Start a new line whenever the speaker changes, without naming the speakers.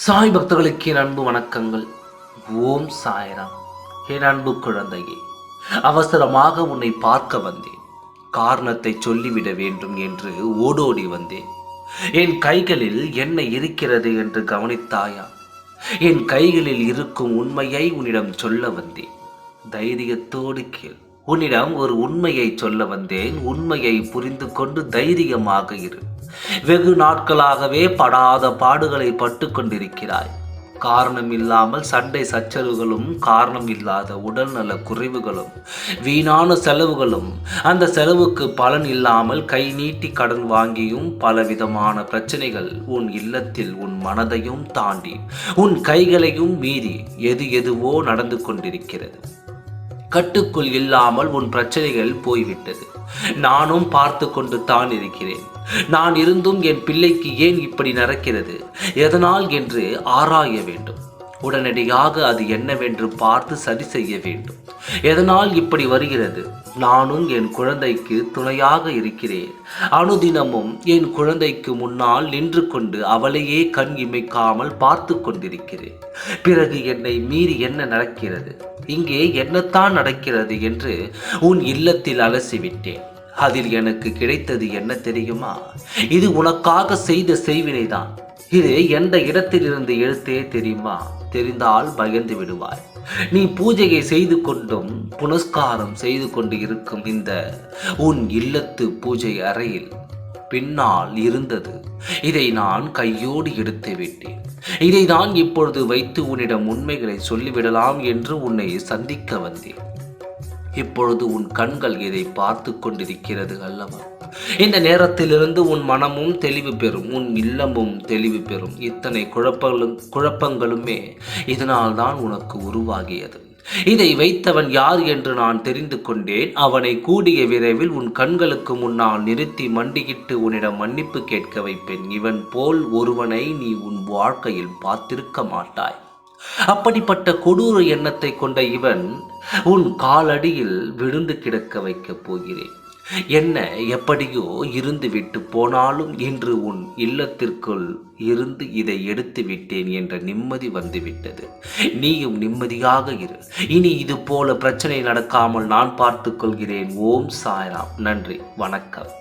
சாய் பக்தர்களுக்கு என் அன்பு வணக்கங்கள். ஓம் சாய்ராம். என் அன்பு குழந்தையே, அவசரமாக உன்னை பார்க்க வந்தேன். காரணத்தை சொல்லிவிட வேண்டும் என்று ஓடோடி வந்தேன். என் கைகளில் என்ன இருக்கிறது என்று கவனித்தாயா? என் கைகளில் இருக்கும் உண்மையை உன்னிடம் சொல்ல வந்தேன். தைரியத்தோடு கேள். உன்னிடம் ஒரு உண்மையை சொல்ல வந்தேன். உண்மையை புரிந்து கொண்டு தைரியமாக இரு. வெகு நாட்களாகவே படாத பாடுகளை பட்டு கொண்டிருக்கிறாய். காரணம் இல்லாமல் சண்டை சச்சரவுகளும், காரணம் இல்லாத உடல்நல குறைவுகளும், வீணான செலவுகளும், அந்த செலவுக்கு பலன் இல்லாமல் கை நீட்டி கடன் வாங்கியும் பலவிதமான பிரச்சனைகள் உன் இல்லத்தில் உன் மனதையும் தாண்டி உன் கைகளையும் மீறி எதுவோ நடந்து கொண்டிருக்கிறது. கட்டுக்குள் இல்லாமல் உன் பிரச்சனைகள் போய்விட்டது. நானும் பார்த்து கொண்டு தான் இருக்கிறேன். நான் இருந்தும் என் பிள்ளைக்கு ஏன் இப்படி நடக்கிறது, எதனால் என்று ஆராய வேண்டும். உடனடியாக அது என்னவென்று பார்த்து சரி செய்ய வேண்டும். எதனால் இப்படி வருகிறது? நானும் என் குழந்தைக்கு துணையாக இருக்கிறேன். அனுதினமும் என் குழந்தைக்கு முன்னால் நின்று கொண்டு அவளையே கண் இமைக்காமல் பார்த்து கொண்டிருக்கிறேன். பிறகு என்னை மீறி என்ன நடக்கிறது, இங்கே என்னத்தான் நடக்கிறது என்று உன் இல்லத்தில் அலசிவிட்டேன். அதில் எனக்கு கிடைத்தது என்ன தெரியுமா? இது உனக்காக செய்த செய்வினைதான். இது எந்த இடத்திலிருந்து எழுத்தே தெரியுமா? தெரிந்தால் பயந்து விடுவாய். நீ பூஜையை செய்து கொண்டும் புனஸ்காரம் செய்து கொண்டு இருக்கும் இந்த உன் இல்லத்து பூஜை அறையில் பின்னால் இருந்தது. இதை நான் கையோடு எடுத்து விட்டேன். இதை தான் இப்பொழுது வைத்து உன்னிடம் உண்மைகளை சொல்லிவிடலாம் என்று உன்னை சந்திக்க வந்தேன். இப்பொழுது உன் கண்கள் இதை பார்த்து கொண்டிருக்கிறது அல்லவா? இந்த நேரத்திலிருந்து உன் மனமும் தெளிவு பெறும், உன் இல்லமும் தெளிவு பெறும். இத்தனை குழப்பங்களுமே இதனால் தான் உனக்கு உருவாகியது. இதை வைத்தவன் யார் என்று நான் தெரிந்து கொண்டேன். அவனை கூடிய விரைவில் உன் கண்களுக்கு முன்னால் நிறுத்தி மண்டியிட்டு உன்னிடம் மன்னிப்பு கேட்க வைப்பேன். இவன் போல் ஒருவனை நீ உன் வாழ்க்கையில் பார்த்திருக்க மாட்டாய். அப்படிப்பட்ட கொடூர எண்ணத்தை கொண்ட இவன் உன் காலடியில் விழுந்து கிடக்க வைக்கப் போகிறேன். என்ன எப்படியோ இருந்து விட்டு போனாலும் இன்று உன் இல்லத்திற்குள் இருந்து இதை எடுத்து விட்டேன் என்ற நிம்மதி வந்துவிட்டது. நீயும் நிம்மதியாக இரு. இனி இது போல பிரச்சனை நடக்காமல் நான் பார்த்துக் கொள்கிறேன். ஓம் சாய்ராம். நன்றி, வணக்கம்.